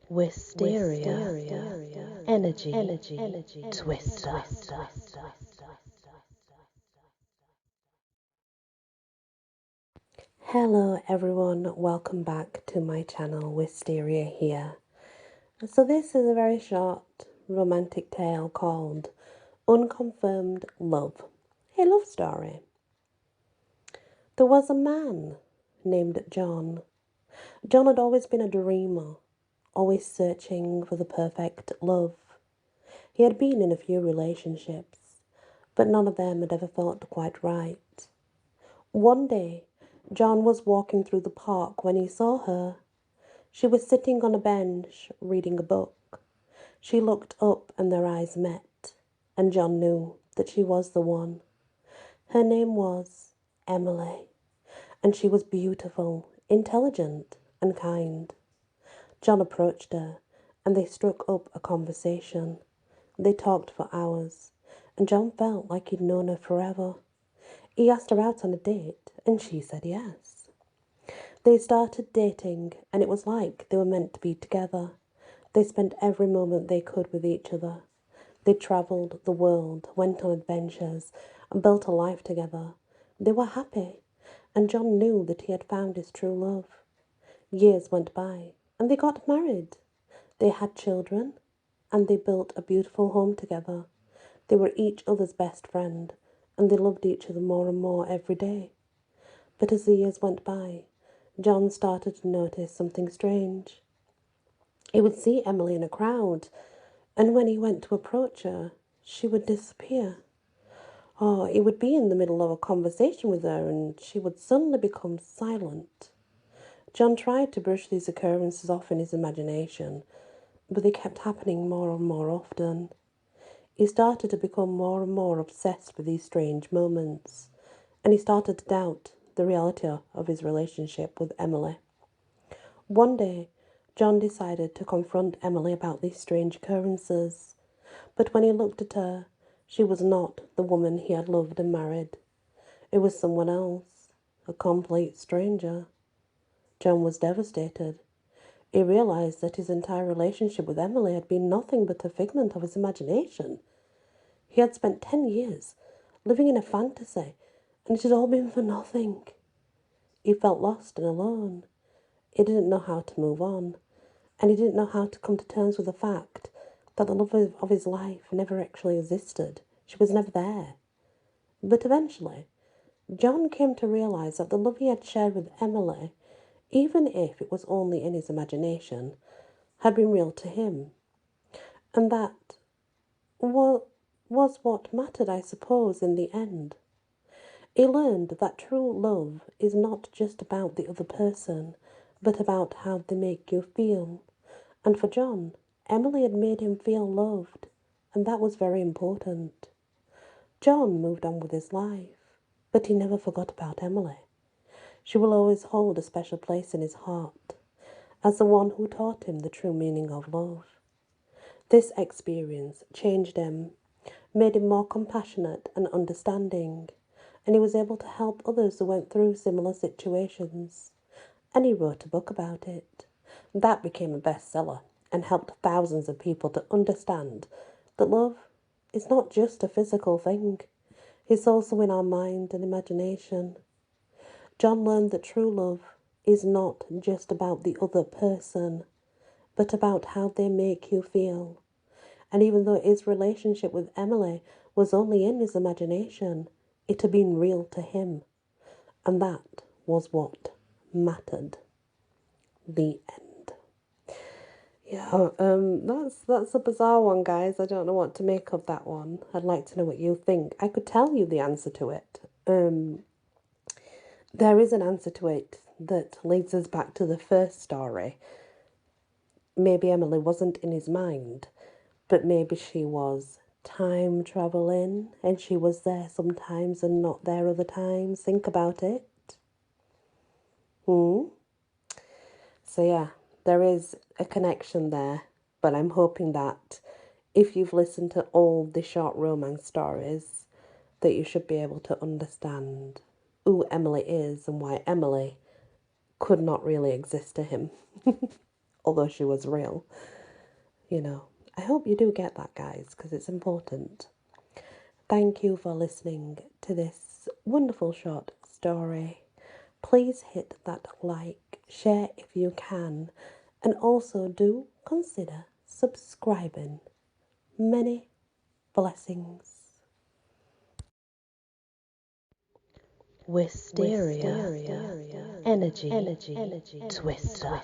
Wysteria, energy, twister. Hello everyone, welcome back to my channel, Wysteria here. So this is a very short romantic tale called Unconfirmed Love, a love story. There was a man named John. John had always been a dreamer, always searching for the perfect love. He had been in a few relationships, but none of them had ever felt quite right. One day, John was walking through the park when he saw her. She was sitting on a bench, reading a book. She looked up and their eyes met, and John knew that she was the one. Her name was Emily, and she was beautiful, intelligent, and kind. John approached her, and they struck up a conversation. They talked for hours, and John felt like he'd known her forever. He asked her out on a date, and she said yes. They started dating, and it was like they were meant to be together. They spent every moment they could with each other. They travelled the world, went on adventures, and built a life together. They were happy, and John knew that he had found his true love. Years went by, and they got married. They had children, and they built a beautiful home together. They were each other's best friend, and they loved each other more and more every day. But as the years went by, John started to notice something strange. He would see Emily in a crowd, and when he went to approach her, she would disappear. Or he would be in the middle of a conversation with her, and she would suddenly become silent. John tried to brush these occurrences off in his imagination, but they kept happening more and more often. He started to become more and more obsessed with these strange moments, and he started to doubt the reality of his relationship with Emily. One day, John decided to confront Emily about these strange occurrences, but when he looked at her, she was not the woman he had loved and married. It was someone else, a complete stranger. John was devastated. He realized that his entire relationship with Emily had been nothing but a figment of his imagination. He had spent 10 years living in a fantasy, and it had all been for nothing. He felt lost and alone. He didn't know how to move on, and he didn't know how to come to terms with the fact that the love of his life never actually existed. She was never there. But eventually, John came to realize that the love he had shared with Emily, even if it was only in his imagination, had been real to him. And that was what mattered, I suppose, in the end. He learned that true love is not just about the other person, but about how they make you feel. And for John, Emily had made him feel loved, and that was very important. John moved on with his life, but he never forgot about Emily. She will always hold a special place in his heart, as the one who taught him the true meaning of love. This experience changed him, made him more compassionate and understanding, and he was able to help others who went through similar situations. And he wrote a book about it. That became a bestseller and helped thousands of people to understand that love is not just a physical thing. It's also in our mind and imagination. John learned that true love is not just about the other person, but about how they make you feel. And even though his relationship with Emily was only in his imagination, it had been real to him. And that was what mattered. The end. Yeah, that's a bizarre one, guys. I don't know what to make of that one. I'd like to know what you think. I could tell you the answer to it. There is an answer to it that leads us back to the first story. Maybe Emily wasn't in his mind, but maybe she was time traveling and she was there sometimes and not there other times. Think about it. So yeah, there is a connection there, but I'm hoping that if you've listened to all the short romance stories, that you should be able to understand who Emily is and why Emily could not really exist to him. although she was real. You know, I hope you do get that, guys, because it's important. Thank you for listening to this wonderful short story. Please hit that like, share if you can, and also do consider subscribing. Many blessings. Wysteria, energy, twister.